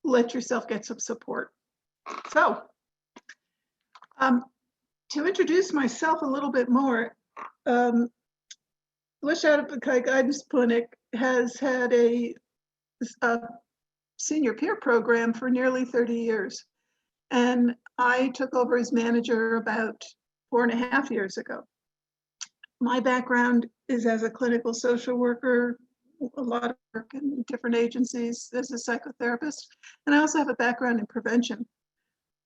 let yourself get some support. So to introduce myself a little bit more, Yavapai Guidance Clinic has had a senior peer program for nearly 30 years. And I took over as manager about 4.5 years ago. My background is as a clinical social worker, a lot of work in different agencies as a psychotherapist. And I also have a background in prevention,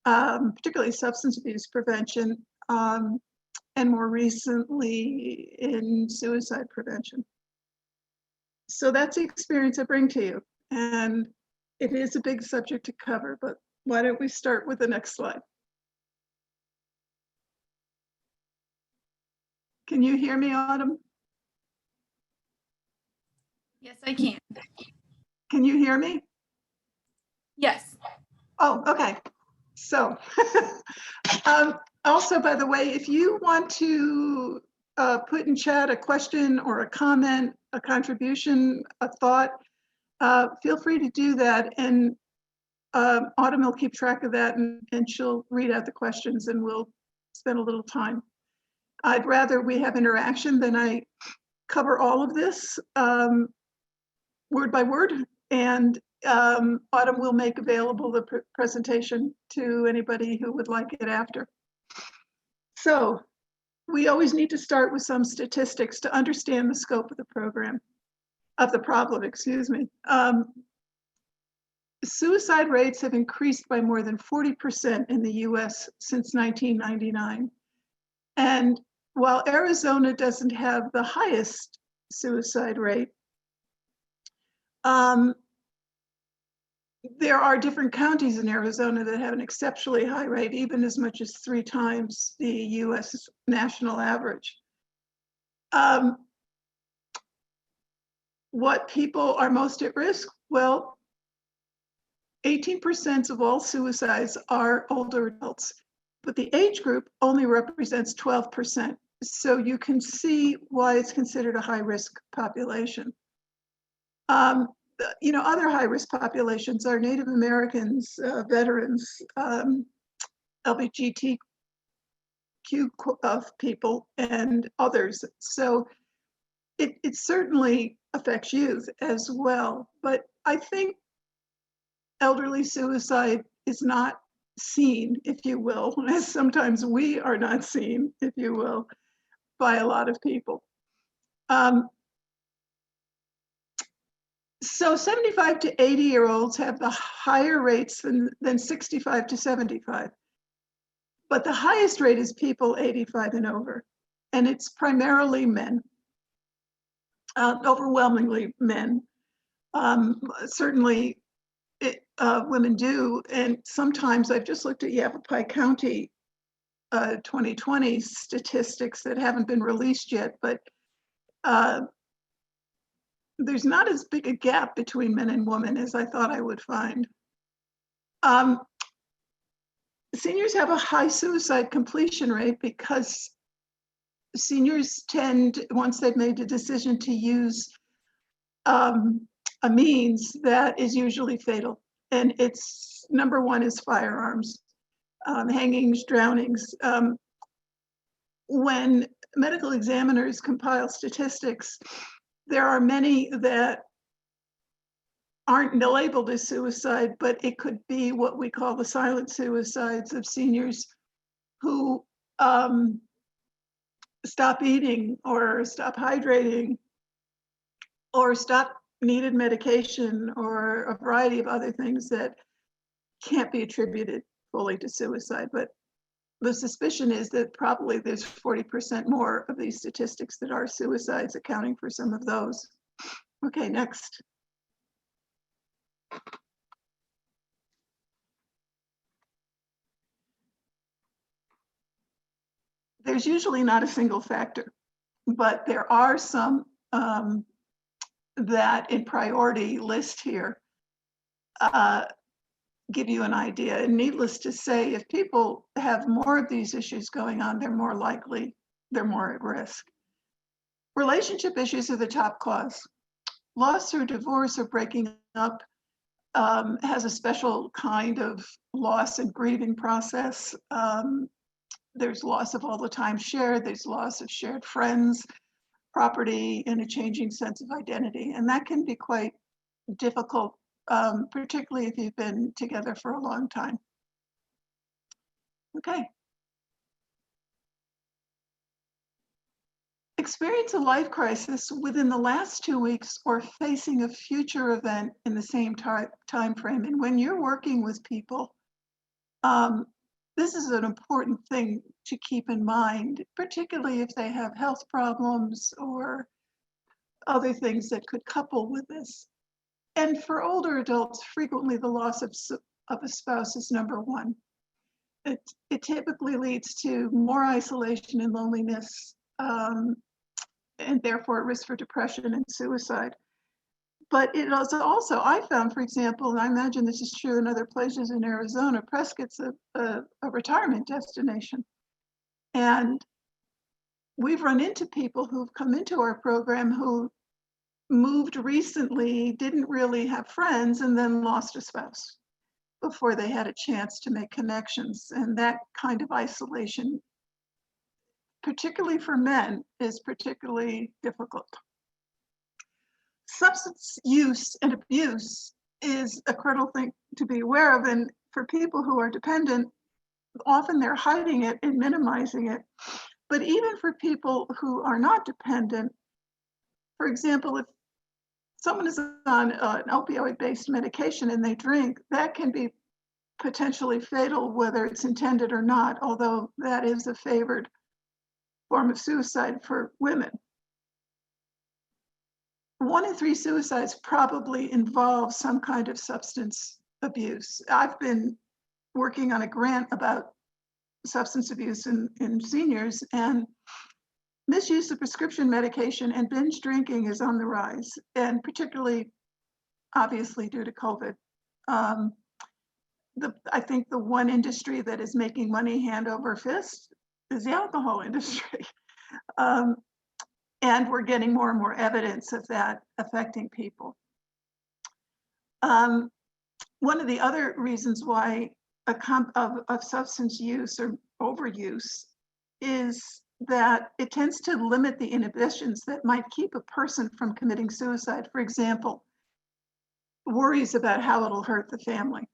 particularly substance abuse prevention, and more recently in suicide prevention. So that's the experience I bring to you. And it is a big subject to cover, but why don't we start with the next slide? Can you hear me, Autumn? Yes, I can. Can you hear me? Yes. Oh, okay. So also, by the way, if you want to put in chat a question or a comment, a contribution, a thought, feel free to do that. And Autumn will keep track of that, and she'll read out the questions, and we'll spend a little time. I'd rather we have interaction than I cover all of this word by word, and Autumn will make available the presentation to anybody who would like it after. So we always need to start with some statistics to understand the scope of the problem, excuse me. Suicide rates have increased by more than 40% in the US since 1999. And while Arizona doesn't have the highest suicide rate, there are different counties in Arizona that have an exceptionally high rate, even as much as 3 times the US national average. What people are most at risk? Well, 18% of all suicides are older adults, but the age group only represents 12%. So you can see why it's considered a high-risk population. You know, other high-risk populations are Native Americans, veterans, LGBTQ people, and others. So it certainly affects youth as well. But I think elderly suicide is not seen, if you will, as sometimes we are not seen, if you will, by a lot of people. So 75 to 80-year-olds have the higher rates than 65 to 75. But the highest rate is people 85 and over. And it's primarily men, overwhelmingly men. Certainly women do. And sometimes I've just looked at Yavapai County 2020 statistics that haven't been released yet, but there's not as big a gap between men and women as I thought I would find. Seniors have a high suicide completion rate because seniors tend, once they've made a decision to use a means that is usually fatal. And it's number one is firearms, hangings, drownings. When medical examiners compile statistics, there are many that aren't labeled as suicide, but it could be what we call the silent suicides of seniors who stop eating or stop hydrating or stop needed medication or a variety of other things that can't be attributed fully to suicide. But the suspicion is that probably there's 40% more of these statistics that are suicides, accounting for some of those. Okay, next. There's usually not a single factor, but there are some that in priority list here give you an idea. And needless to say, if people have more of these issues going on, they're more likely, they're more at risk. Relationship issues are the top cause. Loss through divorce or breaking up has a special kind of loss and grieving process. There's loss of all the time shared, there's loss of shared friends, property, and a changing sense of identity. And that can be quite difficult, particularly if you've been together for a long time. Okay. Experience a life crisis within the last 2 weeks or facing a future event in the same time frame. And when you're working with people, this is an important thing to keep in mind, particularly if they have health problems or other things that could couple with this. And for older adults, frequently the loss of a spouse is number one. It typically leads to more isolation and loneliness, and therefore a risk for depression and suicide. But it is also, I found, for example, and I imagine this is true in other places in Arizona, Prescott's a retirement destination. And we've run into people who've come into our program who moved recently, didn't really have friends, and then lost a spouse before they had a chance to make connections. And that kind of isolation, particularly for men, is particularly difficult. Substance use and abuse is a critical thing to be aware of. And for people who are dependent, often they're hiding it and minimizing it. But even for people who are not dependent, for example, if someone is on an opioid-based medication and they drink, that can be potentially fatal, whether it's intended or not, although that is a favored form of suicide for women. 1 in 3 suicides probably involve some kind of substance abuse. I've been working on a grant about substance abuse in seniors, and misuse of prescription medication and binge drinking is on the rise, and particularly, obviously, due to COVID. I think the one industry that is making money hand over fist is the alcohol industry. And we're getting more and more evidence of that affecting people. One of the other reasons why of substance use or overuse is that it tends to limit the inhibitions that might keep a person from committing suicide. For example, worries about how it'll hurt the family.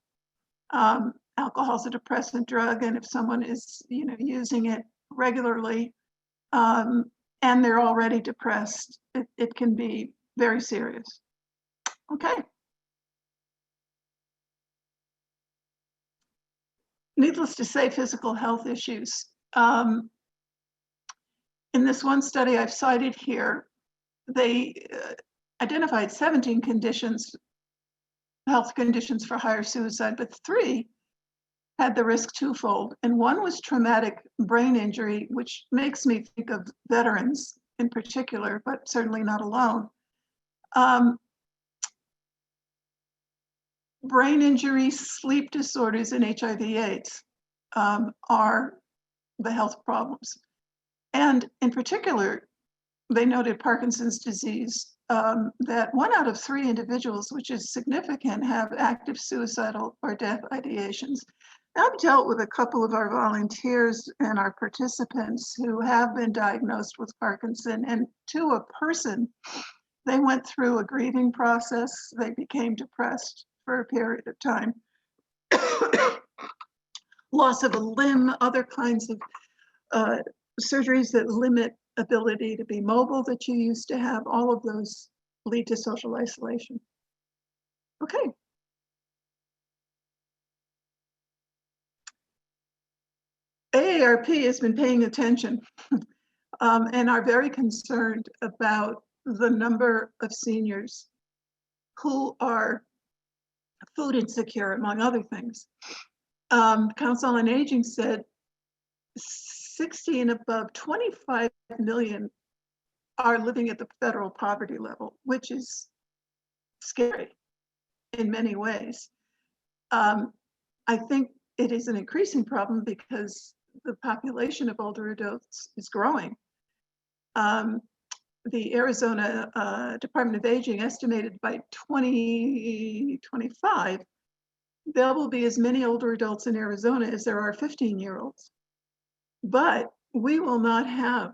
Alcohol is a depressant drug, and if someone is, using it regularly, and they're already depressed, it can be very serious. Okay. Needless to say, physical health issues. In this one study I've cited here, they identified 17 health conditions for higher suicide, but 3 had the risk twofold. And one was traumatic brain injury, which makes me think of veterans in particular, but certainly not alone. Brain injury, sleep disorders, and HIV/AIDS are the health problems. And in particular, they noted Parkinson's disease, that 1 out of 3 individuals, which is significant, have active suicidal or death ideations. I've dealt with a couple of our volunteers and our participants who have been diagnosed with Parkinson, and to a person, they went through a grieving process. They became depressed for a period of time. Loss of a limb, other kinds of surgeries that limit ability to be mobile that you used to have, all of those lead to social isolation. Okay. AARP has been paying attention and are very concerned about the number of seniors who are food insecure, among other things. Council on Aging said 60 and above, 25 million are living at the federal poverty level, which is scary in many ways. I think it is an increasing problem because the population of older adults is growing. the Arizona Department of Aging estimated by 2025, there will be as many older adults in Arizona as there are 15-year-olds. But we will not have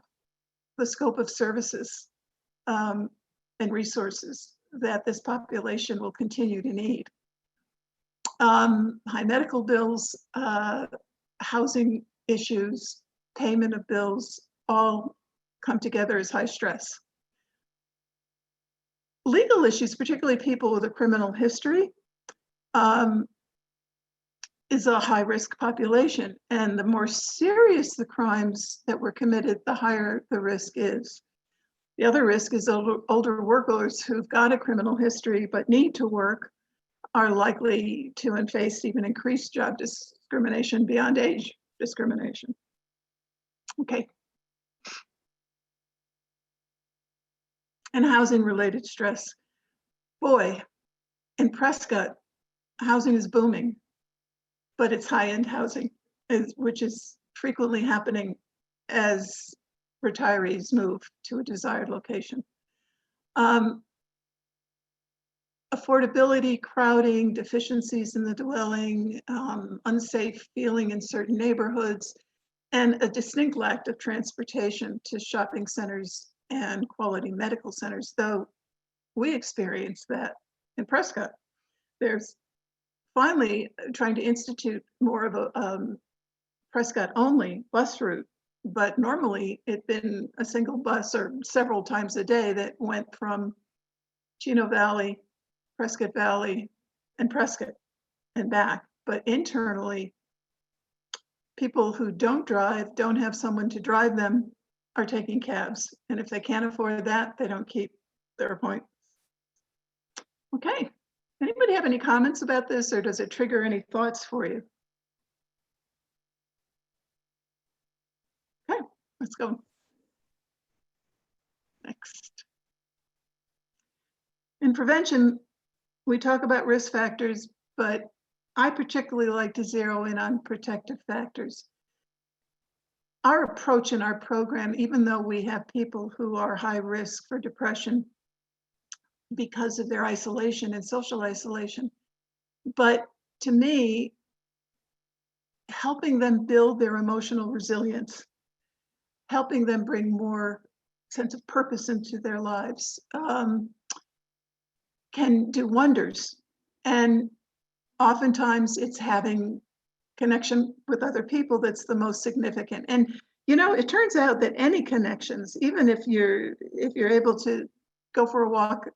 the scope of services and resources that this population will continue to need. High medical bills, housing issues, payment of bills, all come together as high stress. Legal issues, particularly people with a criminal history, is a high-risk population. And the more serious the crimes that were committed, the higher the risk is. The other risk is older workers who've got a criminal history but need to work are likely to face even increased job discrimination beyond age discrimination. Okay. And housing-related stress. Boy, in Prescott, housing is booming, but it's high-end housing, which is frequently happening as retirees move to a desired location. Affordability, crowding, deficiencies in the dwelling, unsafe feeling in certain neighborhoods, and a distinct lack of transportation to shopping centers and quality medical centers, though we experienced that in Prescott. There's finally trying to institute more of a Prescott-only bus route, but normally it'd been a single bus or several times a day that went from Chino Valley, Prescott Valley, and Prescott and back. But internally, people who don't drive, don't have someone to drive them, are taking cabs. And if they can't afford that, they don't keep their appointments. Okay, anybody have any comments about this, or does it trigger any thoughts for you? Okay, let's go. Next. In prevention, we talk about risk factors, but I particularly like to zero in on protective factors. Our approach in our program, even though we have people who are high risk for depression because of their isolation and social isolation, but to me, helping them build their emotional resilience, helping them bring more sense of purpose into their lives, can do wonders. And oftentimes it's having connection with other people that's the most significant. And you know, it turns out that any connections, even if you're able to go for a walk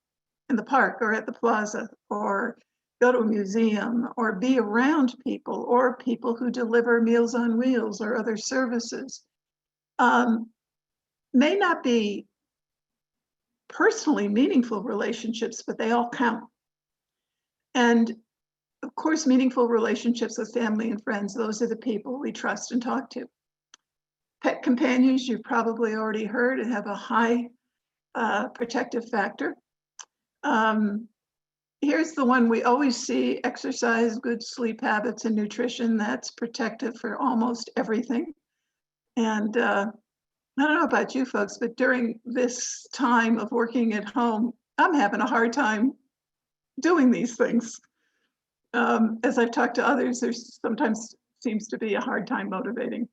in the park or at the plaza or go to a museum or be around people or people who deliver Meals on Wheels or other services, may not be personally meaningful relationships, but they all count. And of course, meaningful relationships with family and friends, those are the people we trust and talk to. Pet companions, you've probably already heard, have a high protective factor. Here's the one we always see: exercise, good sleep habits, and nutrition. That's protective for almost everything. And I don't know about you folks, but during this time of working at home, I'm having a hard time doing these things. As I've talked to others, there's sometimes seems to be a hard time motivating.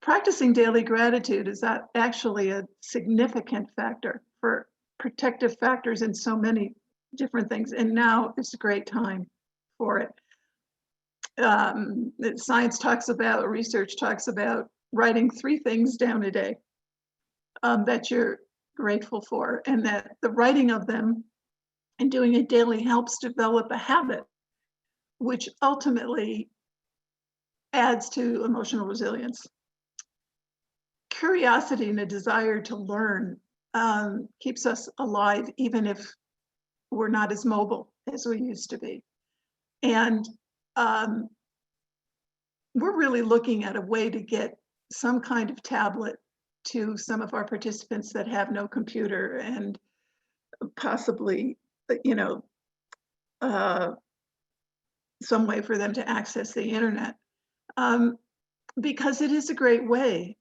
Practicing daily gratitude is actually a significant factor for protective factors in so many different things. And now is a great time for it. Science talks about, research talks about writing 3 things down a day that you're grateful for, and that the writing of them and doing it daily helps develop a habit, which ultimately adds to emotional resilience. Curiosity and a desire to learn keeps us alive, even if we're not as mobile as we used to be. And we're really looking at a way to get some kind of tablet to some of our participants that have no computer, and possibly, you know, some way for them to access the internet, because it is a great way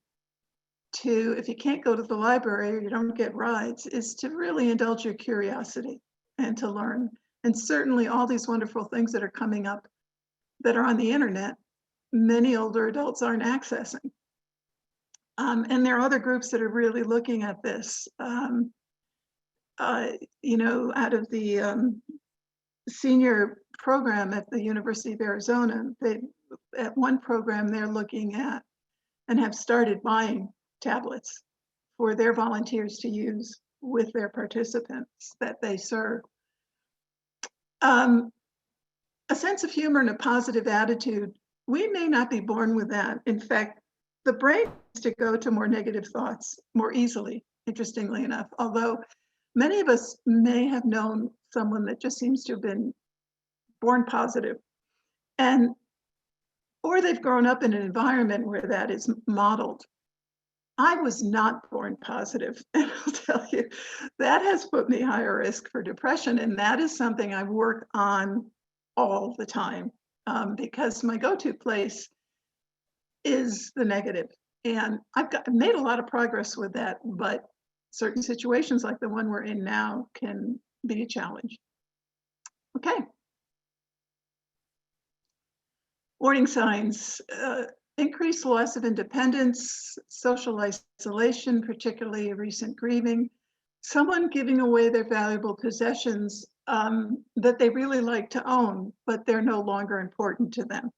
to, if you can't go to the library or you don't get rides, is to really indulge your curiosity and to learn. And certainly all these wonderful things that are coming up that are on the internet, many older adults aren't accessing. And there are other groups that are really looking at this. You know, out of the senior program at the University of Arizona, at one program they're looking at and have started buying tablets for their volunteers to use with their participants that they serve. A sense of humor and a positive attitude, we may not be born with that. In fact, the brain tends to go to more negative thoughts more easily, interestingly enough, although many of us may have known someone that just seems to have been born positive, and or they've grown up in an environment where that is modeled. I was not born positive, and I'll tell you, that has put me higher risk for depression, and that is something I work on all the time, because my go-to place is the negative. And I've made a lot of progress with that, but certain situations like the one we're in now can be a challenge. Okay. Warning signs, increased loss of independence, social isolation, particularly recent grieving, someone giving away their valuable possessions that they really like to own, but they're no longer important to them.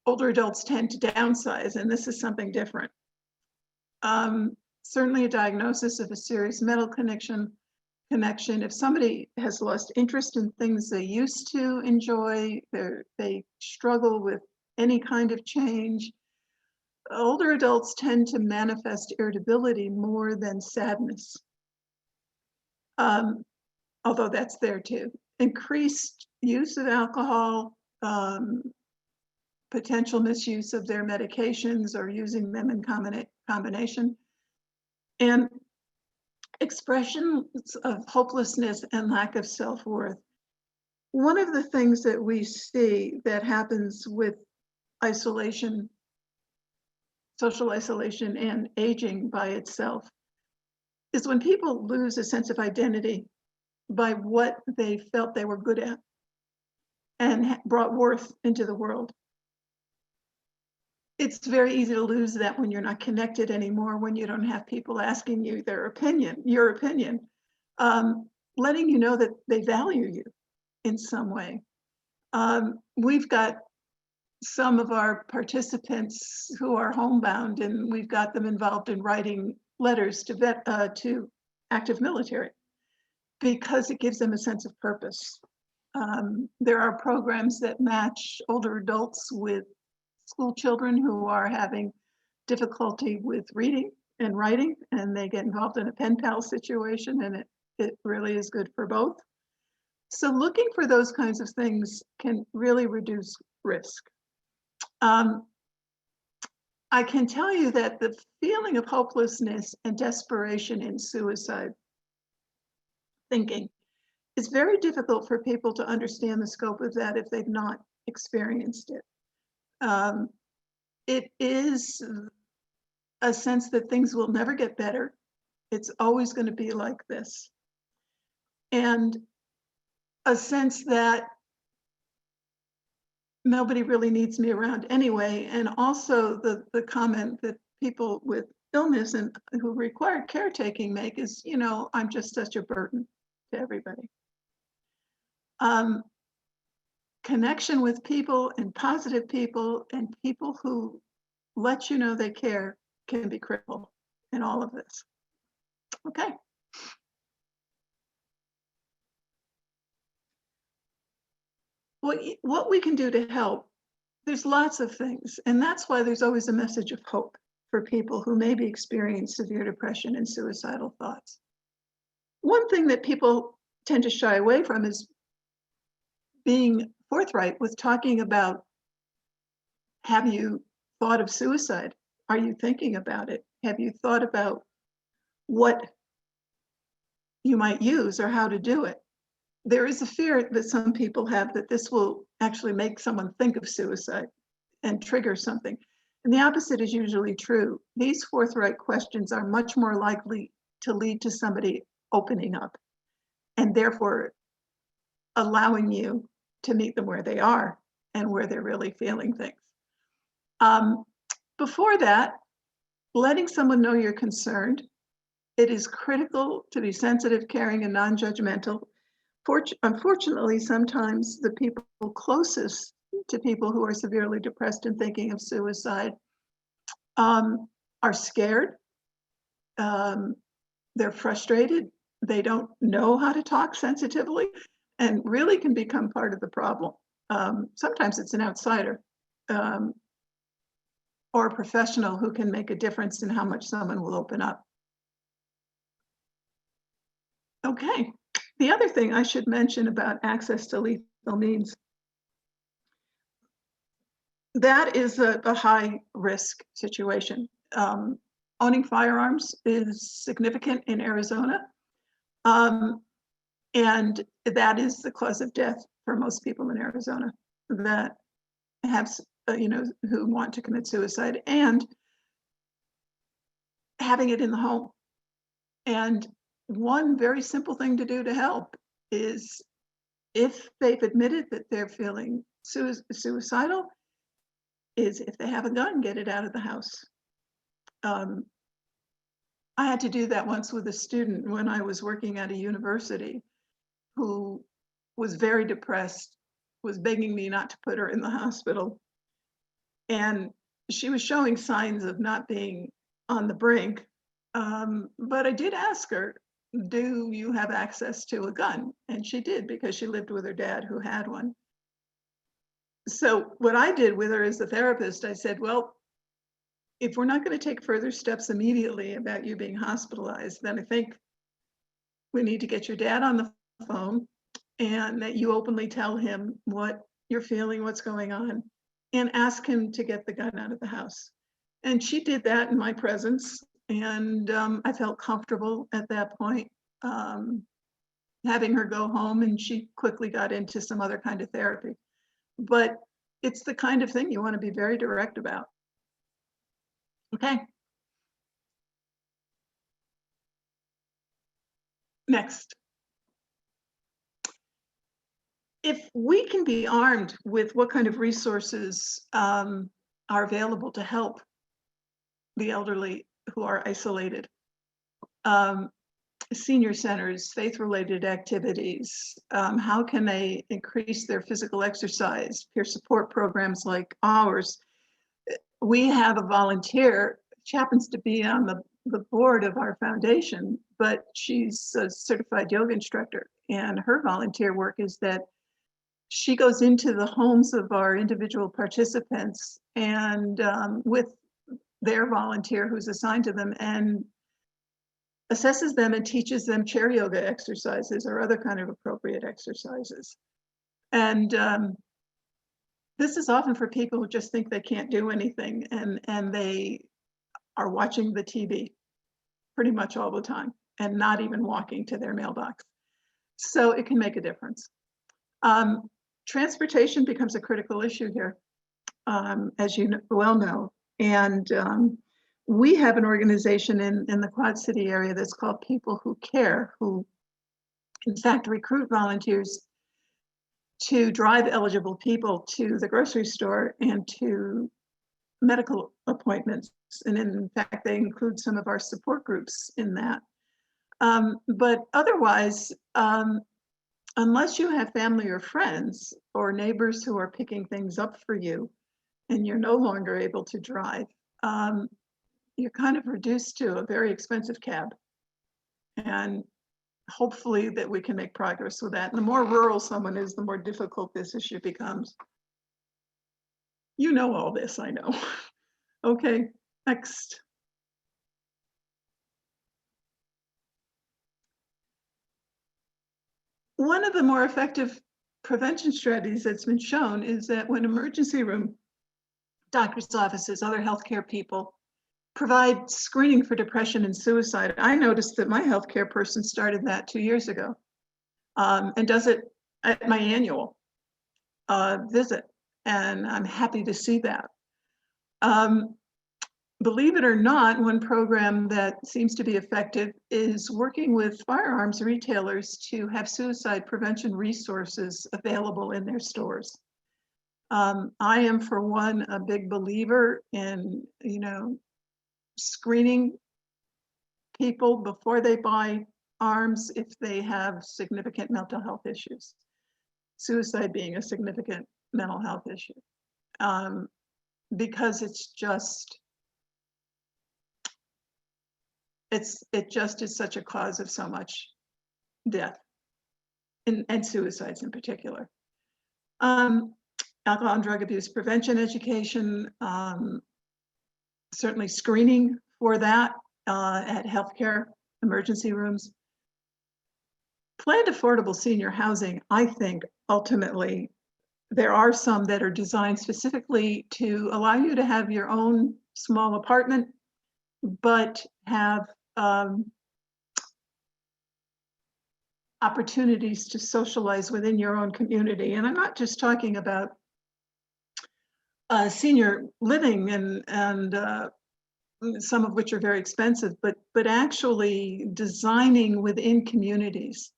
Older adults tend to downsize, and this is something different. Certainly a diagnosis of a serious mental connection. If somebody has lost interest in things they used to enjoy, they struggle with any kind of change. Older adults tend to manifest irritability more than sadness, although that's there too. Increased use of alcohol, potential misuse of their medications or using them in combination, and expressions of hopelessness and lack of self-worth. One of the things that we see that happens with isolation, social isolation, and aging by itself is when people lose a sense of identity by what they felt they were good at and brought worth into the world. It's very easy to lose that when you're not connected anymore, when you don't have people asking you your opinion, letting you know that they value you in some way. We've got some of our participants who are homebound, and we've got them involved in writing letters to active military because it gives them a sense of purpose. There are programs that match older adults with school children who are having difficulty with reading and writing, and they get involved in a pen pal situation, and it really is good for both. So looking for those kinds of things can really reduce risk. I can tell you that the feeling of hopelessness and desperation in suicide thinking is very difficult for people to understand the scope of that if they've not experienced it. It is a sense that things will never get better. It's always going to be like this. And a sense that nobody really needs me around anyway. And also the comment that people with illness and who require caretaking make is, you know, I'm just such a burden to everybody. Connection with people and positive people and people who let you know they care can be critical in all of this. Okay. What we can do to help, there's lots of things, and that's why there's always a message of hope for people who maybe experience severe depression and suicidal thoughts. One thing that people tend to shy away from is being forthright with talking about, have you thought of suicide? Are you thinking about it? Have you thought about what you might use or how to do it? There is a fear that some people have that this will actually make someone think of suicide and trigger something. And the opposite is usually true. These forthright questions are much more likely to lead to somebody opening up and therefore allowing you to meet them where they are and where they're really feeling things. Before that, letting someone know you're concerned. It is critical to be sensitive, caring, and non-judgmental. Unfortunately, sometimes the people closest to people who are severely depressed and thinking of suicide are scared. They're frustrated. They don't know how to talk sensitively and really can become part of the problem. Sometimes it's an outsider or a professional who can make a difference in how much someone will open up. Okay, the other thing I should mention about access to lethal means, that is a high risk situation. Owning firearms is significant in Arizona. And that is the cause of death for most people in Arizona that have, who want to commit suicide, and having it in the home. And one very simple thing to do to help is, if they've admitted that they're feeling suicidal, is if they have a gun, get it out of the house. I had to do that once with a student when I was working at a university who was very depressed, was begging me not to put her in the hospital. And she was showing signs of not being on the brink. But I did ask her, do you have access to a gun? And she did, because she lived with her dad who had one. So what I did with her as a therapist, I said, well, if we're not going to take further steps immediately about you being hospitalized, then I think we need to get your dad on the phone and that you openly tell him what you're feeling, what's going on, and ask him to get the gun out of the house. And she did that in my presence. And I felt comfortable at that point, having her go home, and she quickly got into some other kind of therapy. But it's the kind of thing you want to be very direct about. Okay. Next. If we can be armed with what kind of resources are available to help the elderly who are isolated, senior centers, faith-related activities, how can they increase their physical exercise, peer support programs like ours? We have a volunteer, she happens to be on the board of our foundation, but she's a certified yoga instructor, and her volunteer work is that she goes into the homes of our individual participants and with their volunteer who's assigned to them, and assesses them and teaches them chair yoga exercises or other kind of appropriate exercises. And this is often for people who just think they can't do anything, and they are watching the TV pretty much all the time and not even walking to their mailbox. So it can make a difference. Transportation becomes a critical issue here, as you well know. And we have an organization in the Quad City area that's called People Who Care, who in fact recruit volunteers to drive eligible people to the grocery store and to medical appointments. And in fact, they include some of our support groups in that. But otherwise, unless you have family or friends or neighbors who are picking things up for you and you're no longer able to drive, you're kind of reduced to a very expensive cab. And hopefully that we can make progress with that. And the more rural someone is, the more difficult this issue becomes. You know all this, I know. Okay, next. One of the more effective prevention strategies that's been shown is that when emergency room doctors' offices, other healthcare people provide screening for depression and suicide. I noticed that my healthcare person started that 2 years ago, and does it at my annual visit. And I'm happy to see that. Believe it or not, one program that seems to be effective is working with firearms retailers to have suicide prevention resources available in their stores. I am, for one, a big believer in, screening people before they buy arms if they have significant mental health issues. Suicide being a significant mental health issue, because it just is such a cause of so much death and suicides in particular. Alcohol and drug abuse prevention education, certainly screening for that at healthcare emergency rooms. Planned affordable senior housing, I think ultimately, there are some that are designed specifically to allow you to have your own small apartment, but have opportunities to socialize within your own community. And I'm not just talking about senior living and some of which are very expensive, but actually designing within communities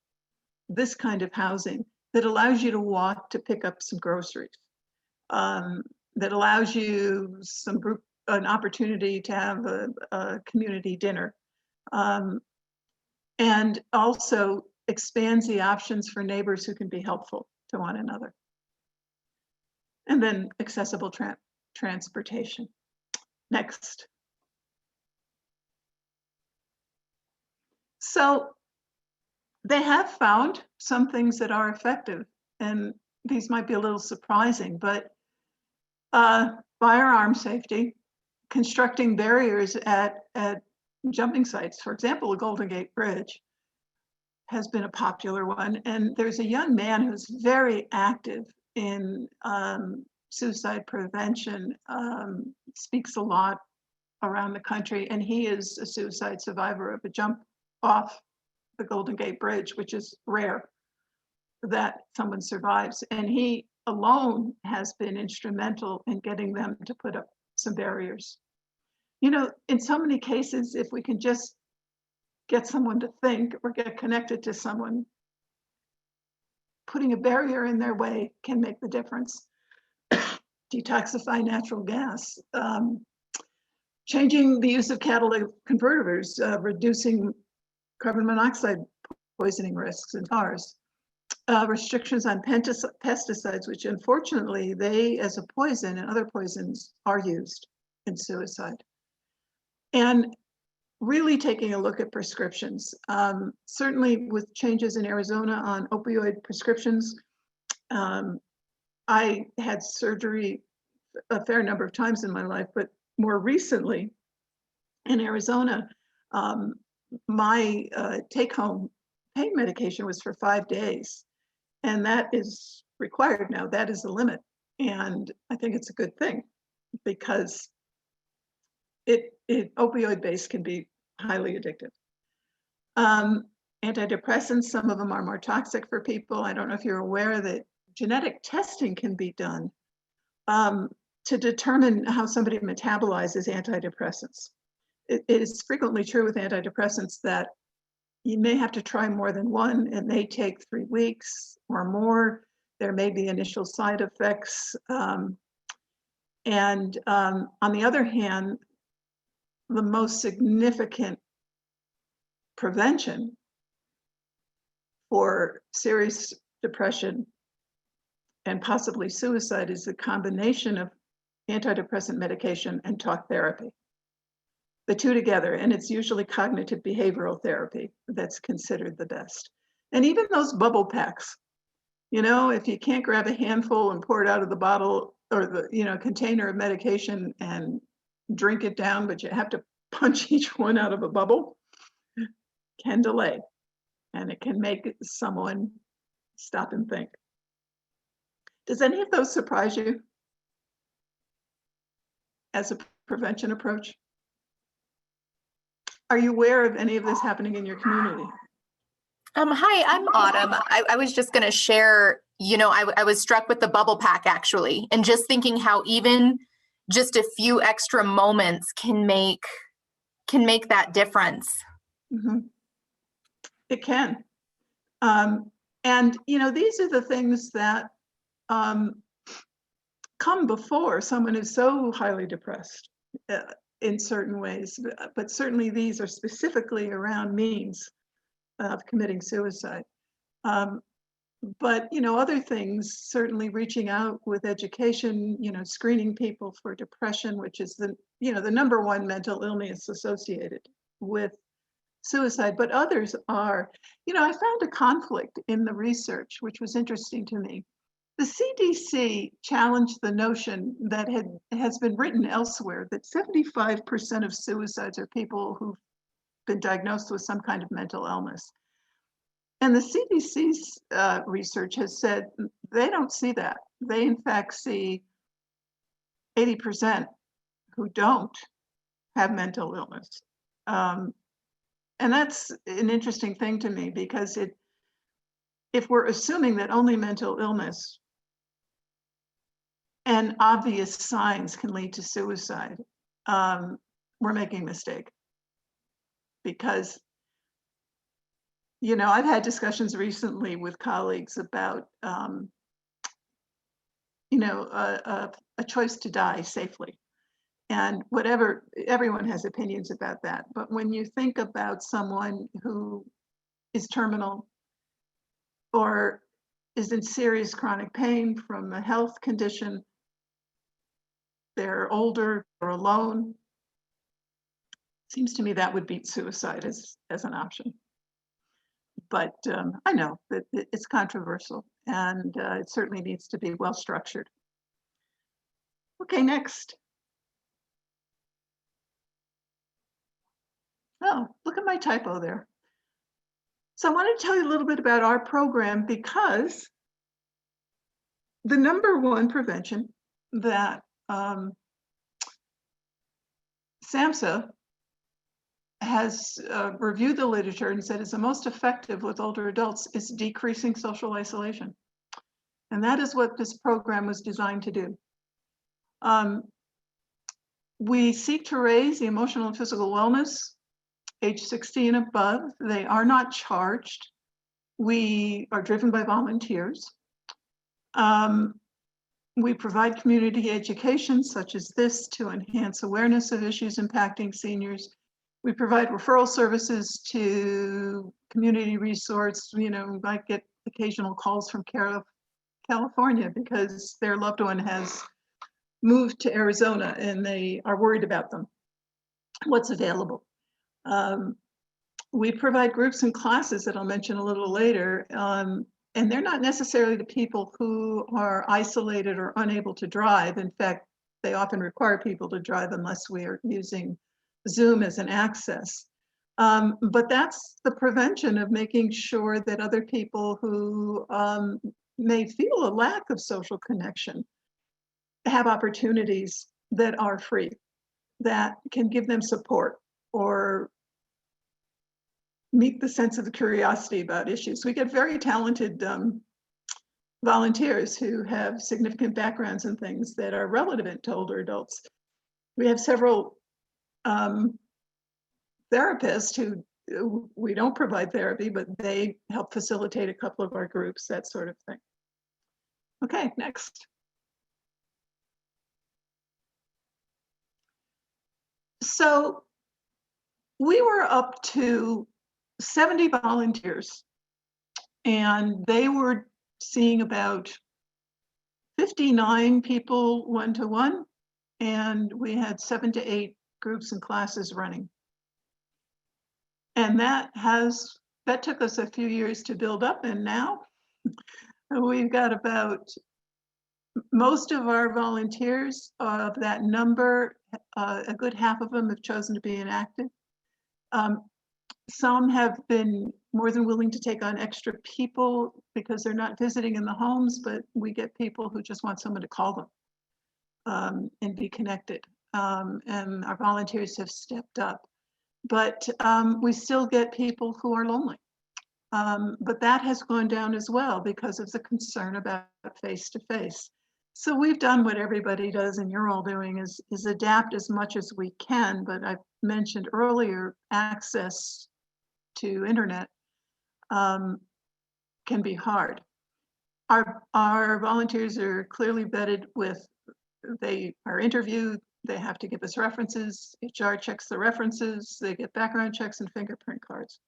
this kind of housing that allows you to walk to pick up some groceries, that allows you an opportunity to have a community dinner, and also expands the options for neighbors who can be helpful to one another. And then accessible transportation. Next. So they have found some things that are effective, and these might be a little surprising, but firearm safety, constructing barriers at jumping sites, for example, the Golden Gate Bridge has been a popular one. And there's a young man who's very active in suicide prevention, speaks a lot around the country, and he is a suicide survivor of a jump off the Golden Gate Bridge, which is rare that someone survives. And he alone has been instrumental in getting them to put up some barriers. In so many cases, if we can just get someone to think or get connected to someone, putting a barrier in their way can make the difference. Detoxify natural gas, changing the use of catalytic converters, reducing carbon monoxide poisoning risks in cars, restrictions on pesticides, which unfortunately they, as a poison and other poisons, are used in suicide. And really taking a look at prescriptions. Certainly with changes in Arizona on opioid prescriptions, I had surgery a fair number of times in my life, but more recently in Arizona, my take-home pain medication was for 5 days, and that is required now. That is the limit, and I think it's a good thing because opioid-based can be highly addictive. Antidepressants, some of them are more toxic for people. I don't know if you're aware that genetic testing can be done to determine how somebody metabolizes antidepressants. It is frequently true with antidepressants that you may have to try more than one. It may take 3 weeks or more. There may be initial side effects. On the other hand, the most significant prevention for serious depression and possibly suicide is the combination of antidepressant medication and talk therapy. The two together, and it's usually cognitive behavioral therapy that's considered the best. And even those bubble packs, if you can't grab a handful and pour it out of the bottle or the container of medication and drink it down, but you have to punch each one out of a bubble, can delay, and it can make someone stop and think. Does any of those surprise you as a prevention approach? Are you aware of any of this happening in your community? Hi, I'm Autumn. I was just going to share, I was struck with the bubble pack actually, and just thinking how even just a few extra moments can make that difference. Mhm. It can. And, you know, these are the things that come before someone is so highly depressed in certain ways. But certainly these are specifically around means of committing suicide. But, you know, other things, certainly reaching out with education, you know, screening people for depression, which is the, you know, the number one mental illness associated with suicide, but others are, you know, I found a conflict in the research, which was interesting to me. The CDC challenged the notion that has been written elsewhere that 75% of suicides are people who've been diagnosed with some kind of mental illness. And the CDC's research has said they don't see that. They, in fact, see 80% who don't have mental illness. And that's an interesting thing to me because if we're assuming that only mental illness and obvious signs can lead to suicide, we're making a mistake. Because, you know, I've had discussions recently with colleagues about, you know, a choice to die safely. And whatever, everyone has opinions about that. But when you think about someone who is terminal or is in serious chronic pain from a health condition, they're older or alone, seems to me that would beat suicide as an option. But I know that it's controversial and it certainly needs to be well structured. Okay, next. Oh, look at my typo there. So I want to tell you a little bit about our program because the number one prevention that SAMHSA has reviewed the literature and said is the most effective with older adults is decreasing social isolation. And that is what this program was designed to do. We seek to raise the emotional and physical wellness, age 60 and above. They are not charged. We are driven by volunteers. We provide community education such as this to enhance awareness of issues impacting seniors. We provide referral services to community resource. You know, we might get occasional calls from California because their loved one has moved to Arizona and they are worried about them. What's available? We provide groups and classes that I'll mention a little later. And they're not necessarily the people who are isolated or unable to drive. In fact, they often require people to drive unless we are using Zoom as an access. But that's the prevention of making sure that other people who may feel a lack of social connection have opportunities that are free, that can give them support or meet the sense of curiosity about issues. We get very talented volunteers who have significant backgrounds in things that are relevant to older adults. We have several therapists who we don't provide therapy, but they help facilitate a couple of our groups, that sort of thing. Okay, next. So we were up to 70 volunteers, and they were seeing about 59 people one-to-one, and we had 7 to 8 groups and classes running. And that took us a few years to build up, and now we've got about, most of our volunteers of that number, a good half of them have chosen to be inactive. Some have been more than willing to take on extra people because they're not visiting in the homes, but we get people who just want someone to call them and be connected. And our volunteers have stepped up. But we still get people who are lonely. But that has gone down as well because of the concern about face-to-face. So we've done what everybody does and you're all doing is adapt as much as we can, but I mentioned earlier, access to internet can be hard. Our volunteers are clearly vetted with, they are interviewed, they have to give us references, HR checks the references, they get background checks and fingerprint cards.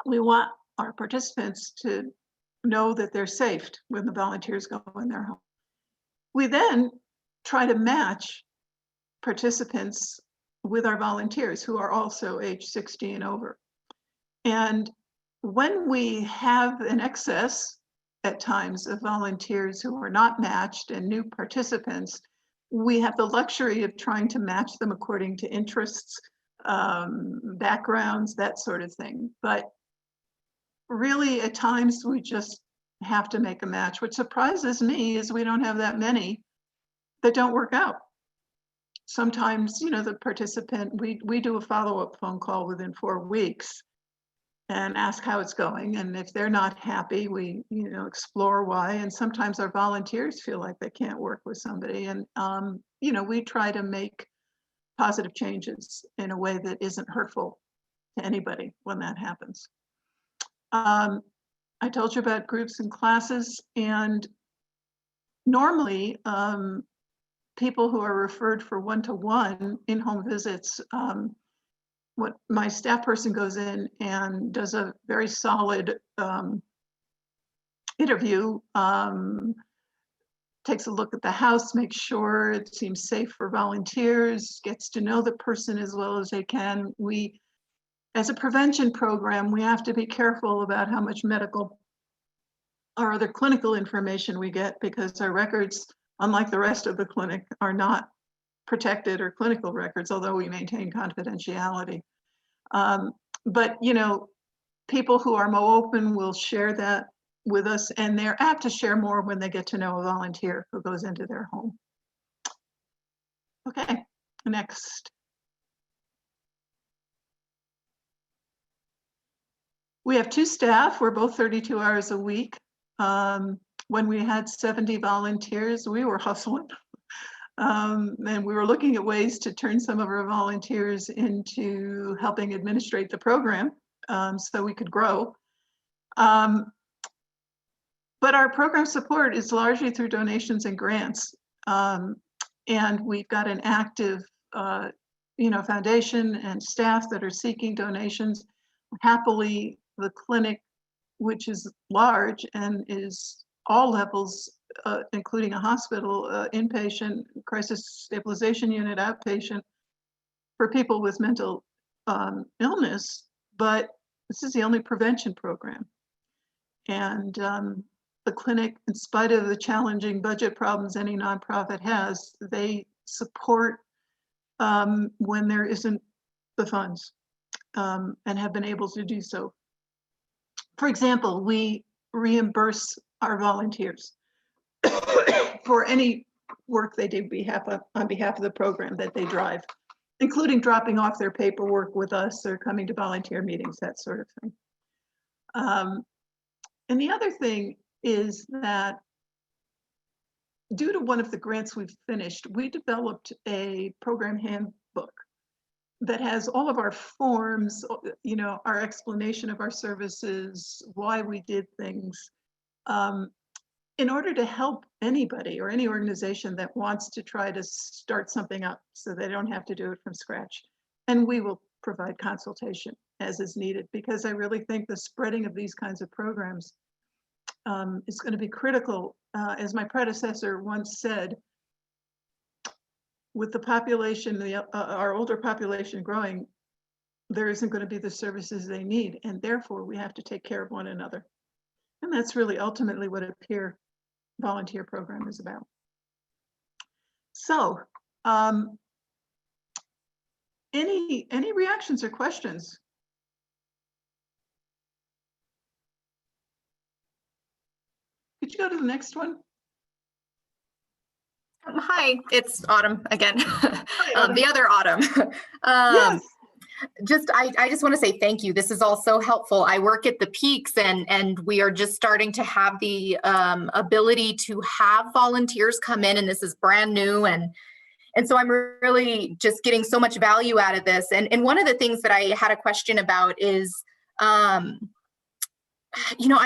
We want our participants to know that they're safe when the volunteers go in their home. We then try to match participants with our volunteers who are also age 60 and over. And when we have an excess at times of volunteers who are not matched and new participants, we have the luxury of trying to match them according to interests, backgrounds, that sort of thing. But really, at times, we just have to make a match. What surprises me is we don't have that many that don't work out. Sometimes, you know, the participant, we do a follow-up phone call within 4 weeks and ask how it's going. And if they're not happy, we, you know, explore why. And sometimes our volunteers feel like they can't work with somebody. And, you know, we try to make positive changes in a way that isn't hurtful to anybody when that happens. I told you about groups and classes, and normally people who are referred for one-to-one in-home visits, what my staff person goes in and does a very solid interview, takes a look at the house, makes sure it seems safe for volunteers, gets to know the person as well as they can. We, as a prevention program, we have to be careful about how much medical or other clinical information we get, because our records, unlike the rest of the clinic, are not protected or clinical records, although we maintain confidentiality. But, you know, people who are more open will share that with us, and they're apt to share more when they get to know a volunteer who goes into their home. Okay, next. We have 2 staff. We're both 32 hours a week. When we had 70 volunteers, we were hustling. And we were looking at ways to turn some of our volunteers into helping administrate the program, so we could grow. But our program support is largely through donations and grants. And we've got an active you know, foundation and staff that are seeking donations. Happily, the clinic, which is large and is all levels, including a hospital, inpatient, crisis stabilization unit, outpatient, for people with mental illness, but this is the only prevention program. And the clinic, in spite of the challenging budget problems any nonprofit has, they support when there isn't the funds, and have been able to do so. For example, we reimburse our volunteers for any work they do on behalf of the program that they drive, including dropping off their paperwork with us or coming to volunteer meetings, that sort of thing. And the other thing is that due to one of the grants we've finished, we developed a program handbook that has all of our forms, you know, our explanation of our services, why we did things, in order to help anybody or any organization that wants to try to start something up so they don't have to do it from scratch. And we will provide consultation as is needed, because I really think the spreading of these kinds of programs is going to be critical. As my predecessor once said, with the population, our older population growing, there isn't going to be the services they need, and therefore we have to take care of one another. And that's really ultimately what a peer volunteer program is about. So, any reactions or questions? Could you go to the next one? Hi, it's Autumn again. Hi, Autumn. The other Autumn. Yes. I just want to say thank you. This is all so helpful. I work at the Peaks, and we are just starting to have the ability to have volunteers come in, and this is brand new, and so I'm really just getting so much value out of this. And one of the things that I had a question about is, I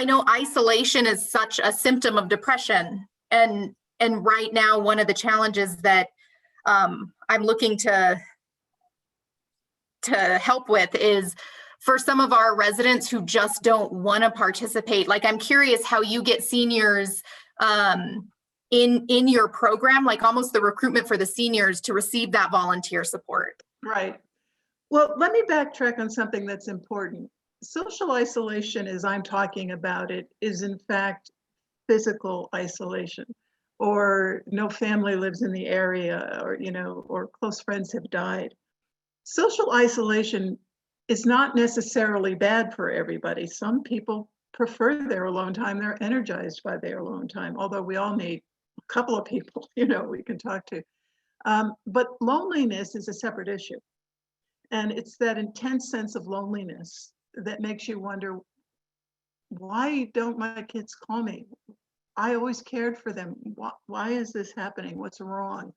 know isolation is such a symptom of depression, and right now one of the challenges that I'm looking to help with is for some of our residents who just don't want to participate. Like, I'm curious how you get seniors in your program, like almost the recruitment for the seniors to receive that volunteer support. Right. Well, let me backtrack on something that's important. Social isolation, as I'm talking about it, is in fact physical isolation, or no family lives in the area, or, or close friends have died. Social isolation is not necessarily bad for everybody. Some people prefer their alone time. They're energized by their alone time, although we all need a couple of people, we can talk to. But loneliness is a separate issue. And it's that intense sense of loneliness that makes you wonder, why don't my kids call me? I always cared for them. Why is this happening? What's wrong?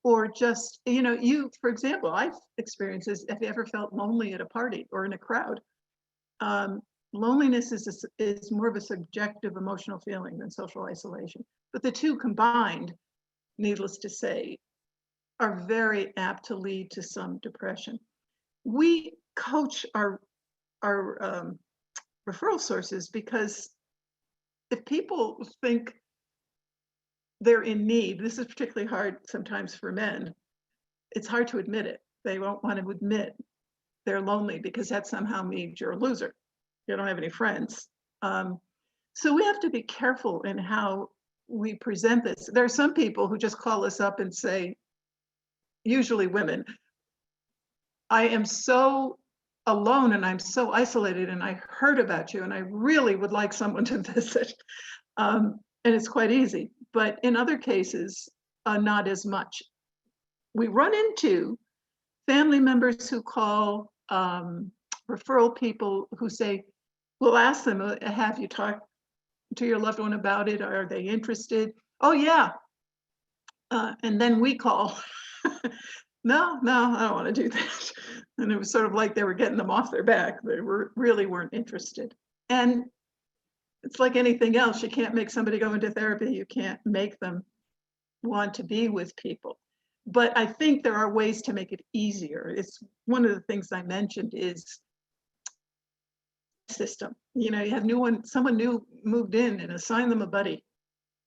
Or just, you, for example, I've experienced this. Have you ever felt lonely at a party or in a crowd? Loneliness is more of a subjective emotional feeling than social isolation. But the two combined, needless to say, are very apt to lead to some depression. We coach our referral sources because if people think they're in need, this is particularly hard sometimes for men, it's hard to admit it. They won't want to admit they're lonely because that somehow means you're a loser. You don't have any friends. So we have to be careful in how we present this. There are some people who just call us up and say, usually women, I am so alone and I'm so isolated and I heard about you and I really would like someone to visit. And it's quite easy, but in other cases, not as much. We run into family members who call referral people who say, we'll ask them, have you talked to your loved one about it? Are they interested? Oh yeah. And then we call. No, I don't want to do that. And it was sort of like they were getting them off their back. They really weren't interested. And it's like anything else. You can't make somebody go into therapy. You can't make them want to be with people. But I think there are ways to make it easier. It's one of the things I mentioned is system. You have someone new moved in and assign them a buddy,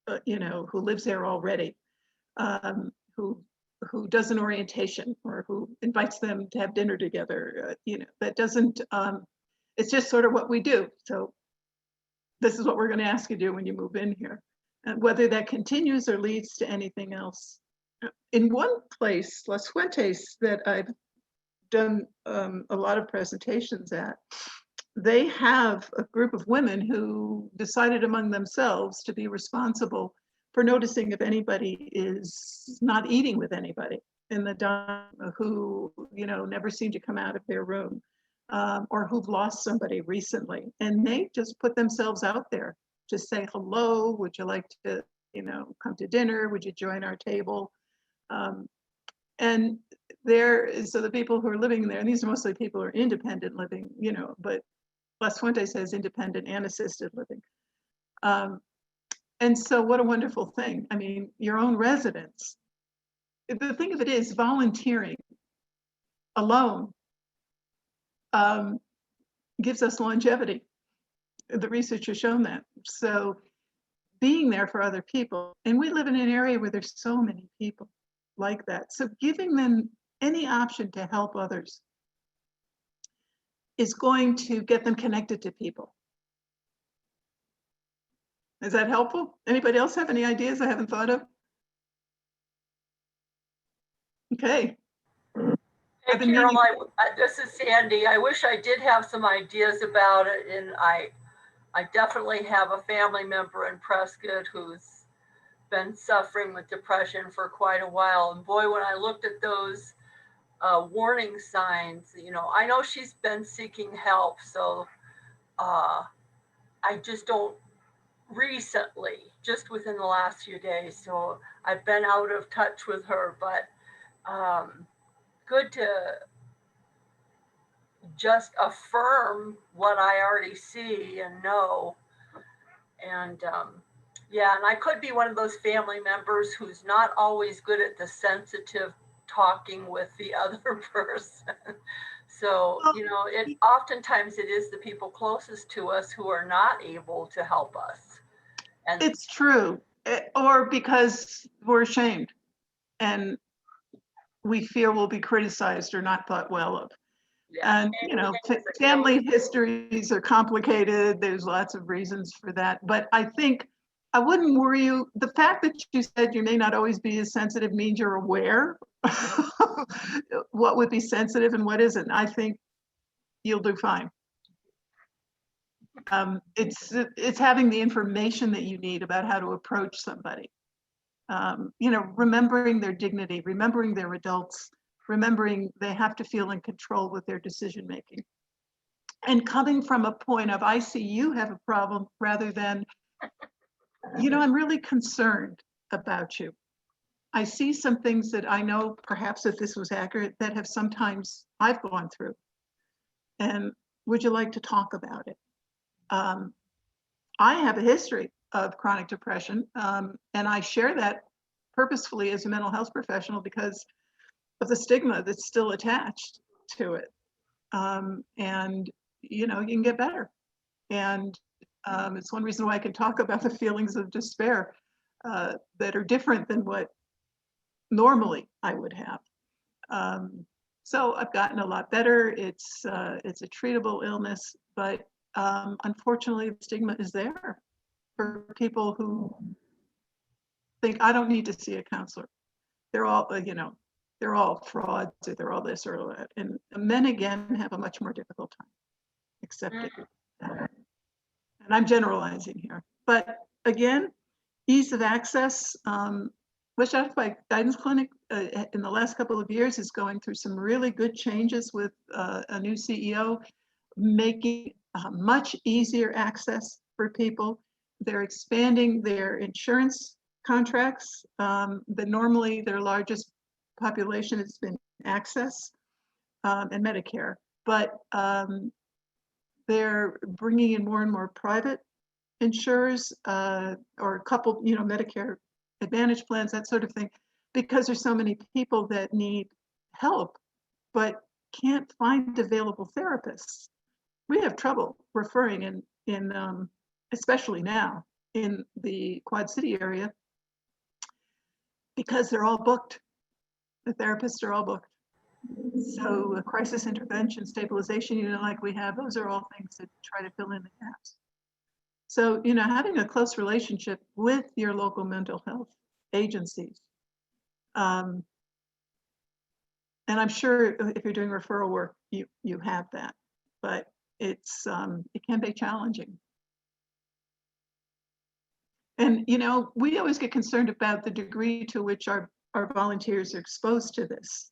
who lives there already, who does an orientation or who invites them to have dinner together. That doesn't, it's just sort of what we do. So this is what we're going to ask you to do when you move in here. And whether that continues or leads to anything else. In one place, Las Fuentes, that I've done a lot of presentations at, they have a group of women who decided among themselves to be responsible for noticing if anybody is not eating with anybody in the dining, who never seem to come out of their room, or who've lost somebody recently, and they just put themselves out there to say hello. Would you like to come to dinner? Would you join our table? And so the people who are living there, and these are mostly people who are independent living, but Las Fuentes has independent and assisted living. And so what a wonderful thing. I mean, your own residents. The thing of it is, volunteering alone gives us longevity. The research has shown that. So being there for other people, and we live in an area where there's so many people like that. So giving them any option to help others is going to get them connected to people. Is that helpful? Anybody else have any ideas I haven't thought of? Okay. Hey, Carol, this is Sandy. I wish I did have some ideas about it, and I definitely have a family member in Prescott who's been suffering with depression for quite a while. And boy, when I looked at those warning signs. You know, I know she's been seeking help, so I just don't recently, just within the last few days. So I've been out of touch with her, but good to just affirm what I already see and know. And yeah, and I could be one of those family members who's not always good at the sensitive talking with the other person. So, you know, it oftentimes it is the people closest to us who are not able to help us. And It's true, or because we're ashamed and we fear we'll be criticized or not thought well of. yeah, And, you know, family histories are complicated. There's lots of reasons for that. But I think I wouldn't worry you. The fact that you said you may not always be as sensitive means you're aware what would be sensitive and what isn't. I think you'll do fine. It's having the information that you need about how to approach somebody. You know, remembering their dignity, remembering they're adults, remembering they have to feel in control with their decision making. And coming from a point of, I see you have a problem, rather than, you know, I'm really concerned about you. I see some things that I know, perhaps if this was accurate, that have sometimes I've gone through. And would you like to talk about it? I have a history of chronic depression, and I share that purposefully as a mental health professional because of the stigma that's still attached to it. And, you know, you can get better. And it's one reason why I can talk about the feelings of despair that are different than what normally I would have. So I've gotten a lot better. It's a treatable illness, but unfortunately, the stigma is there for people who think, I don't need to see a counselor. They're all, you know, they're all frauds, or they're all this or that. And men, again, have a much more difficult time accepting that. And I'm generalizing here. But again, ease of access. West Yavapai Guidance Clinic in the last couple of years is going through some really good changes with a new CEO, making much easier access for people. They're expanding their insurance contracts. That normally their largest population has been access and Medicare, but they're bringing in more and more private insurers or a couple, you know, Medicare Advantage plans, that sort of thing, because there's so many people that need help but can't find available therapists. We have trouble referring in especially now in the Quad City area, because they're all booked. The therapists are all booked. So a crisis intervention stabilization unit like we have, those are all things that try to fill in the gaps. So, you know, having a close relationship with your local mental health agencies. And I'm sure if you're doing referral work, you have that, but it's it can be challenging. And, you know, we always get concerned about the degree to which our volunteers are exposed to this.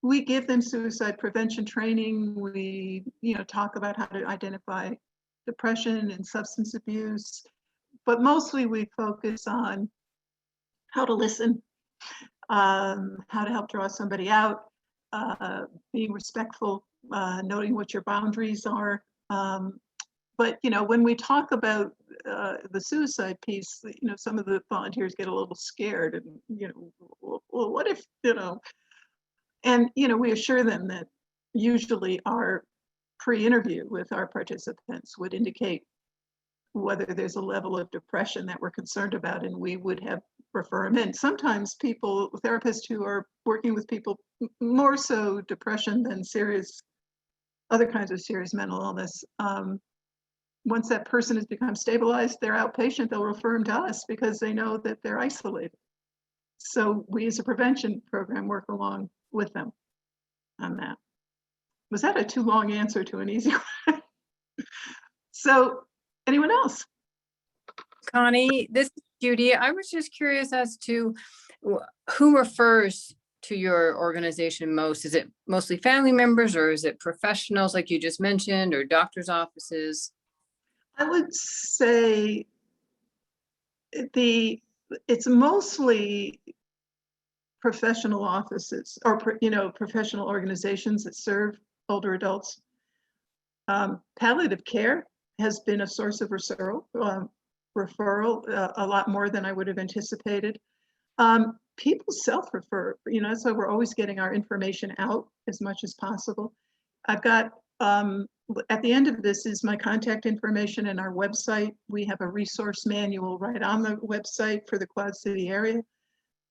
We give them suicide prevention training. We, you know, talk about how to identify depression and substance abuse, but mostly we focus on how to listen, how to help draw somebody out, being respectful, noting what your boundaries are. But, you know, when we talk about the suicide piece, you know, some of the volunteers get a little scared and, you know, well, what if, you know, and, you know, we assure them that usually our pre-interview with our participants would indicate whether there's a level of depression that we're concerned about, and we would have refer them in. Sometimes people, therapists who are working with people, more so depression than serious, other kinds of serious mental illness, once that person has become stabilized, they're outpatient, they'll refer them to us because they know that they're isolated. So we as a prevention program work along with them on that. Was that a too long answer to an easy one? So anyone else? Connie, this is Judy. I was just curious as to who refers to your organization most? Is it mostly family members, or is it professionals like you just mentioned, or doctors' offices? I would say it's mostly professional offices or, professional organizations that serve older adults. Palliative care has been a source of referral, a lot more than I would have anticipated. People self-refer, that's why we're always getting our information out as much as possible. I've got, at the end of this is my contact information and our website. We have a resource manual right on the website for the Quad City area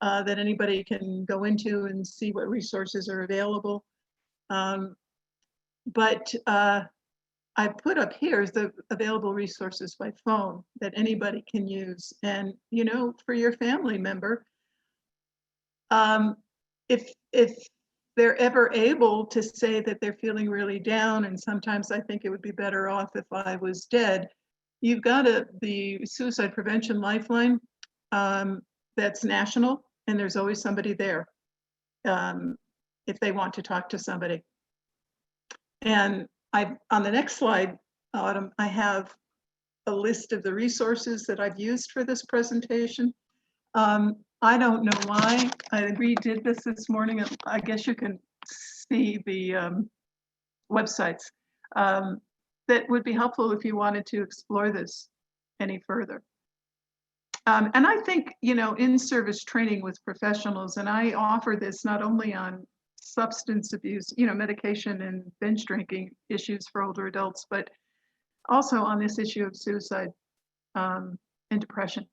that anybody can go into and see what resources are available. But I put up here is the available resources by phone that anybody can use. And, for your family member, if they're ever able to say that they're feeling really down, and sometimes I think it would be better off if I was dead, you've got the Suicide Prevention Lifeline that's national, and there's always somebody there if they want to talk to somebody. And on the next slide, Autumn, I have a list of the resources that I've used for this presentation. I don't know why I redid this morning. I guess you can see the websites that would be helpful if you wanted to explore this any further. And I think, in-service training with professionals, and I offer this not only on substance abuse, medication and binge drinking issues for older adults, but also on this issue of suicide and depression.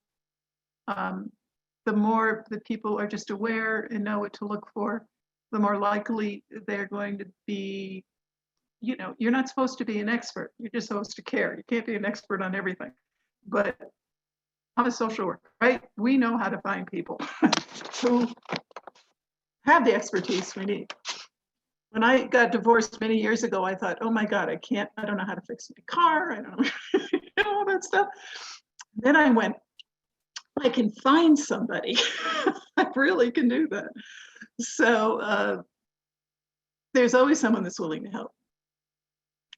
The more the people are just aware and know what to look for, the more likely they're going to be, you're not supposed to be an expert. You're just supposed to care. You can't be an expert on everything. But I'm a social worker, right? We know how to find people who have the expertise we need. When I got divorced many years ago, I thought, oh my God, I don't know how to fix my car. I don't know, all that stuff. Then I went, I can find somebody. I really can do that. So there's always someone that's willing to help.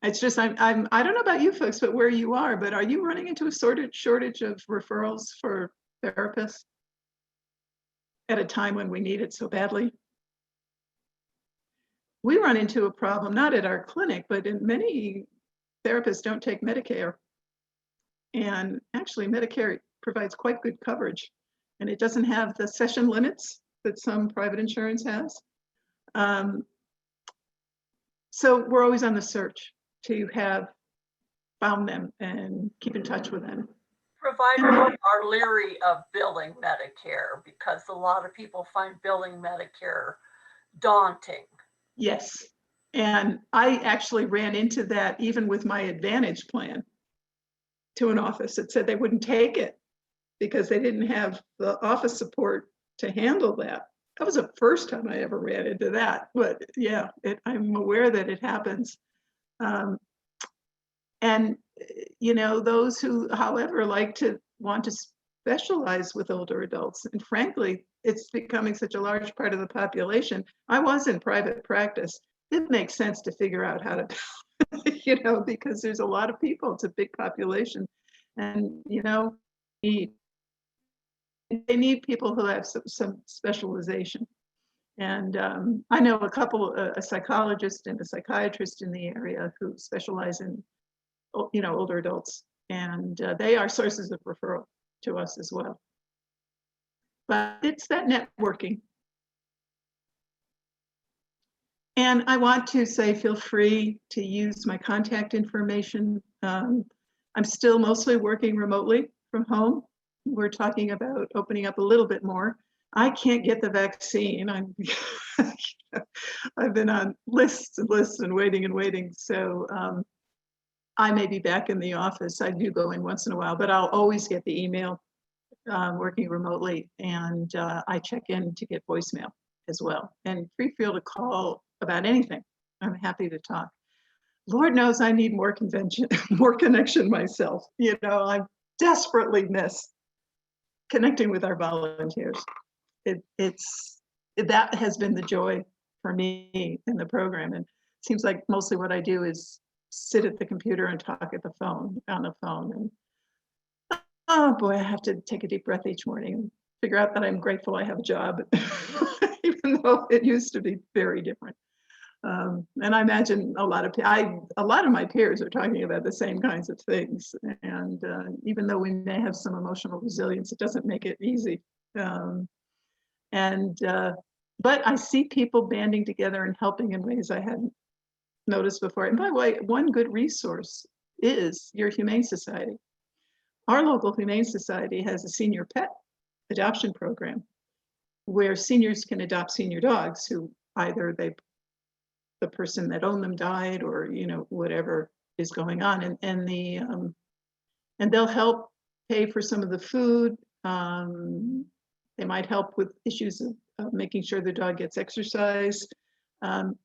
It's just, I don't know about you folks, but where you are, but are you running into a shortage of referrals for therapists at a time when we need it so badly? We run into a problem, not at our clinic, but in many therapists don't take Medicare. And actually Medicare provides quite good coverage, and it doesn't have the session limits that some private insurance has. So we're always on the search to have found them and keep in touch with them. Providers are leery of billing Medicare because a lot of people find billing Medicare daunting. Yes, and I actually ran into that even with my Advantage plan to an office that said they wouldn't take it because they didn't have the office support to handle that. That was the first time I ever ran into that, but yeah, I'm aware that it happens. And, those who, however, want to specialize with older adults, and frankly, it's becoming such a large part of the population. I was in private practice. It makes sense to figure out how to, because there's a lot of people, it's a big population. And, they need people who have some specialization. And I know a psychologist and a psychiatrist in the area who specialize in, older adults, and they are sources of referral to us as well. But it's that networking. And I want to say, feel free to use my contact information. I'm still mostly working remotely from home. We're talking about opening up a little bit more. I can't get the vaccine. I've been on lists and lists and waiting. So I may be back in the office. I do go in once in a while, but I'll always get the email working remotely, and I check in to get voicemail as well. And feel to call about anything. I'm happy to talk. Lord knows I need more connection myself. I desperately miss connecting with our volunteers. that has been the joy for me in the program. And it seems like mostly what I do is sit at the computer and talk at the phone, on the phone. And oh boy, I have to take a deep breath each morning and figure out that I'm grateful I have a job, even though it used to be very different. And I imagine a lot of my peers are talking about the same kinds of things. And even though we may have some emotional resilience, it doesn't make it easy. But I see people banding together and helping in ways I hadn't noticed before. And by the way, one good resource is your Humane Society. Our local Humane Society has a senior pet adoption program where seniors can adopt senior dogs who either the person that owned them died, or whatever is going on, and they'll help pay for some of the food. They might help with issues of making sure the dog gets exercise,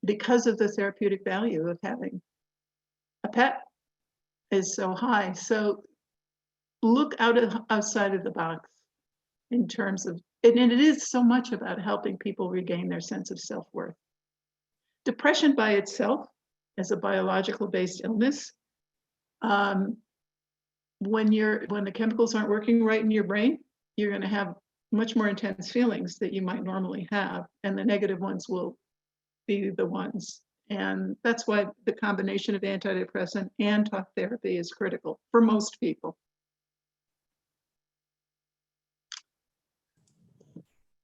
because of the therapeutic value of having a pet is so high. So look outside of the box in terms of, and it is so much about helping people regain their sense of self-worth. Depression by itself, as a biological based illness, when the chemicals aren't working right in your brain, you're going to have much more intense feelings that you might normally have, and the negative ones will be the ones. And that's why the combination of antidepressant and talk therapy is critical for most people.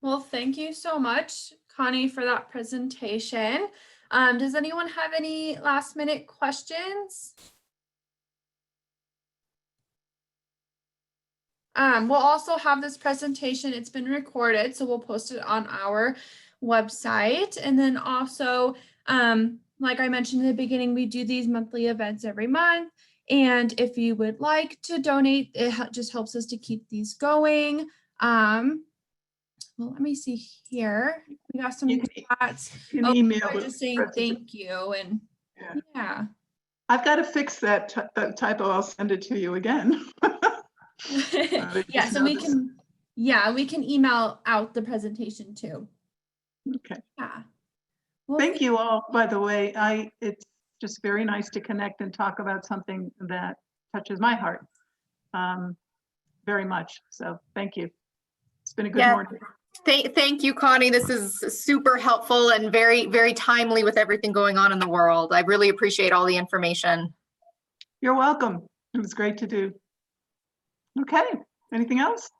Well, thank you so much, Connie, for that presentation. Does anyone have any last minute questions? We'll also have this presentation. It's been recorded, so we'll post it on our website. And then also, like I mentioned in the beginning, we do these monthly events every month. And if you would like to donate, it just helps us to keep these going. Well, let me see here. We got some chats. You can email people are the just saying thank you, and yeah. I've got to fix that typo. I'll send it to you again. Yeah, so we can email out the presentation too. Okay. Yeah. Well, Thank you all, by the way. It's just very nice to connect and talk about something that touches my heart very much. So thank you. It's been a good morning. Thank you, Connie. This is super helpful and very, very timely with everything going on in the world. I really appreciate all the information. You're welcome. It was great to do. Okay, anything else?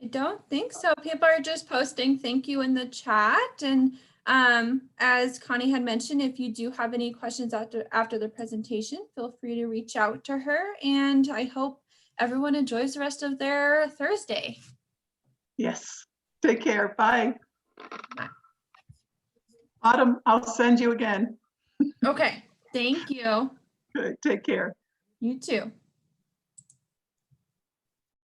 I don't think so. People are just posting thank you in the chat. And as Connie had mentioned, if you do have any questions after the presentation, feel free to reach out to her. And I hope everyone enjoys the rest of their Thursday. Yes. Take care. Bye. Bye. Autumn, I'll send you again. Okay. Thank you. Good. Take care. You too.